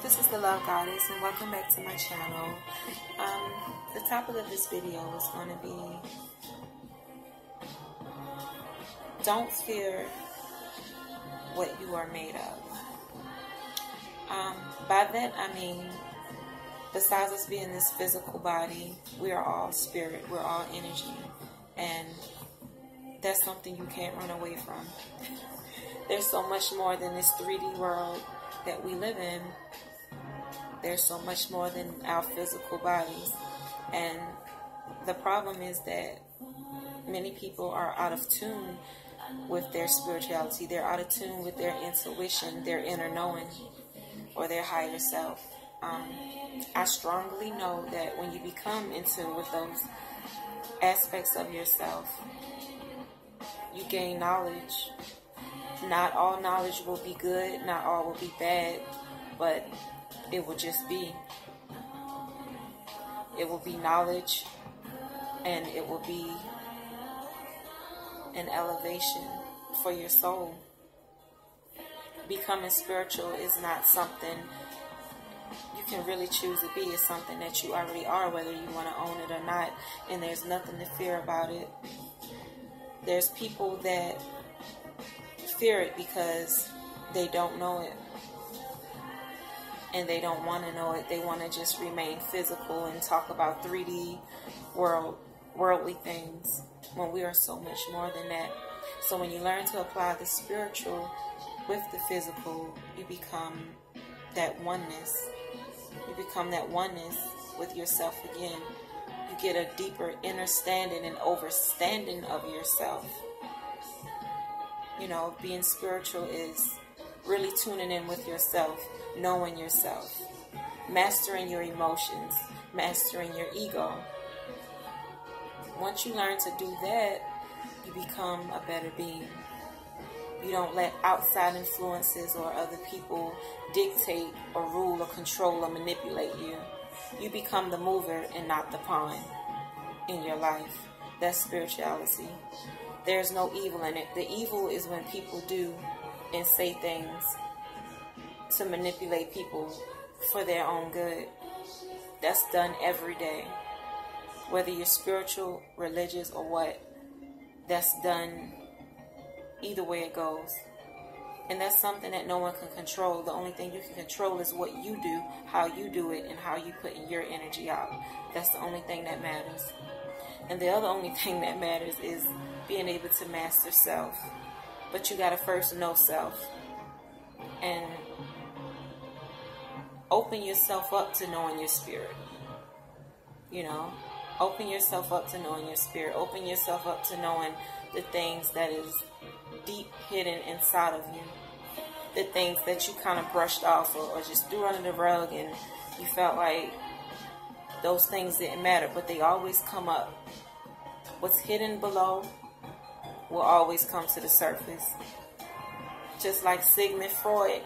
This is the Love Goddess, and welcome back to my channel. The topic of this video is going to be, don't fear what you are made of. By that I mean, besides us being this physical body, we are all spirit, we're all energy, and that's something you can't run away from. There's so much more than this 3D world that we live in. There's so much more than our physical bodies. And the problem is that many people are out of tune with their spirituality. They're out of tune with their intuition, their inner knowing, or their higher self. I strongly know that when you become in tune with those aspects of yourself, you gain knowledge. Not all knowledge will be good, not all will be bad, but it will just be. It will be knowledge, and it will be an elevation for your soul. Becoming spiritual is not something you can really choose to be. It's something that you already are, whether you want to own it or not, and there's nothing to fear about it. There's people that fear it because they don't know it, and they don't want to know it. They want to just remain physical and talk about 3D worldly things, when we are so much more than that. So when you learn to apply the spiritual with the physical, you become that oneness. You become that oneness with yourself again. You get a deeper understanding and overstanding of yourself. You know, being spiritual is really tuning in with yourself, knowing yourself, mastering your emotions, mastering your ego. Once you learn to do that, you become a better being. You don't let outside influences or other people dictate or rule or control or manipulate you. You become the mover and not the pawn in your life. That's spirituality. There's no evil in it. The evil is when people do and say things to manipulate people for their own good. That's done every day. Whether you're spiritual, religious, or what, that's done either way it goes. And that's something that no one can control. The only thing you can control is what you do, how you do it, and how you put your energy out. That's the only thing that matters. And the other only thing that matters is being able to master self. But you gotta first know self. And open yourself up to knowing your spirit. You know, open yourself up to knowing your spirit. Open yourself up to knowing the things that is deep hidden inside of you. The things that you kind of brushed off or just threw under the rug, and you felt like those things didn't matter, but they always come up. What's hidden below will always come to the surface. Just like Sigmund Freud,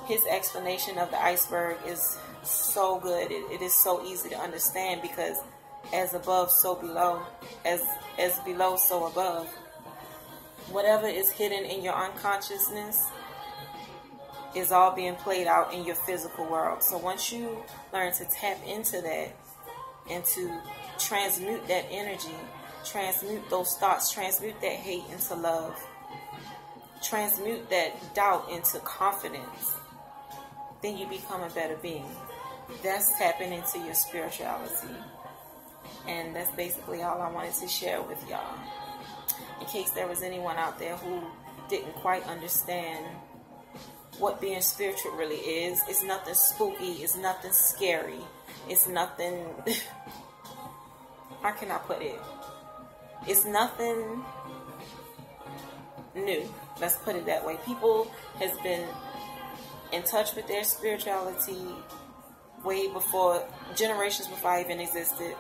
his explanation of the iceberg is so good. It is so easy to understand, because as above, so below. As below, so above. Whatever is hidden in your unconsciousness is all being played out in your physical world. So once you learn to tap into that and to transmute that energy, transmute those thoughts, transmute that hate into love, transmute that doubt into confidence, then you become a better being. That's tapping into your spirituality. And that's basically all I wanted to share with y'all. In case there was anyone out there who didn't quite understand what being spiritual really is. It's nothing spooky. It's nothing scary. It's nothing... how can I put it? It's nothing new. Let's put it that way. People has been in touch with their spirituality way before, generations before I even existed.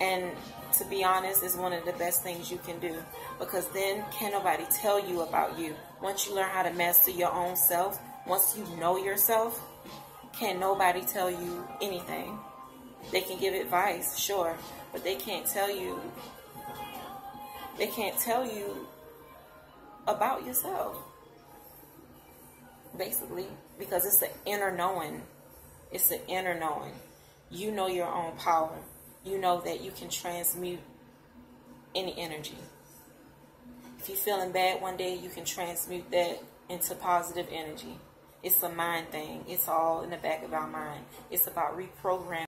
And to be honest, it's one of the best things you can do, because then can't nobody tell you about you. Once you learn how to master your own self, once you know yourself, can't nobody tell you anything. They can give advice, sure, but they can't tell you about yourself. basically, because it's the inner knowing. It's the inner knowing. You know your own power. You know that you can transmute any energy. If you're feeling bad one day, you can transmute that into positive energy. It's a mind thing. It's all in the back of our mind. It's about reprogramming